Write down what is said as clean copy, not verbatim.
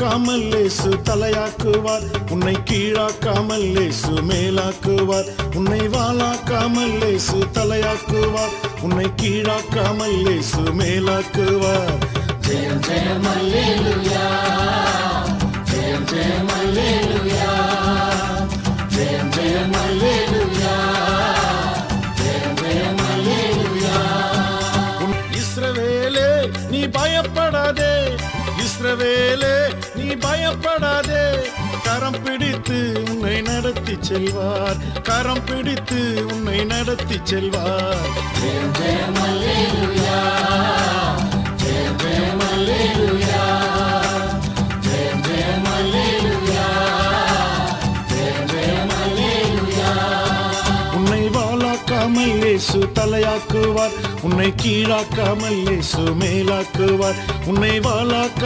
வாளாக்காமல் இயேசு தலையாக்குவார். உன்னை கீழாக்காமல் இயேசு மேலாக்குவார். உன்னை வாளாக்காமல் இயேசு தலையாக்குவார். உன்னை கீழாக்காமல் இயேசு மேலாக்குவார். ஜெயம் ஜெயம் அல்லேலூயா, ஜெயம் ஜெயம் அல்லேலூயா, ஜெயம் ஜெயம் அல்லேலூயா, ஜெயம் ஜெயம் அல்லேலூயா. இஸ்ரவேலே நீ பயப்படாதே, இஸ்ரவேலே நீ பயப்படாதே. கரம் பிடித்து உன்னை நடத்தி செல்வார், கரம் பிடித்து உன்னை நடத்தி செல்வார். ஜெயம் ஜெயம் அல்லேலூயா, ஜெயம் ஜெயம் அல்லேலூயா, ஜெயம் ஜெயம் அல்லேலூயா, ஜெயம் ஜெயம் அல்லேலூயா. உன்னை வாளாக்காமல் இயேசு தலையாக்குவார். உன்னை கீழாக்காமல் இயேசு மேலாக்குவார். உன்னை வாளாக்க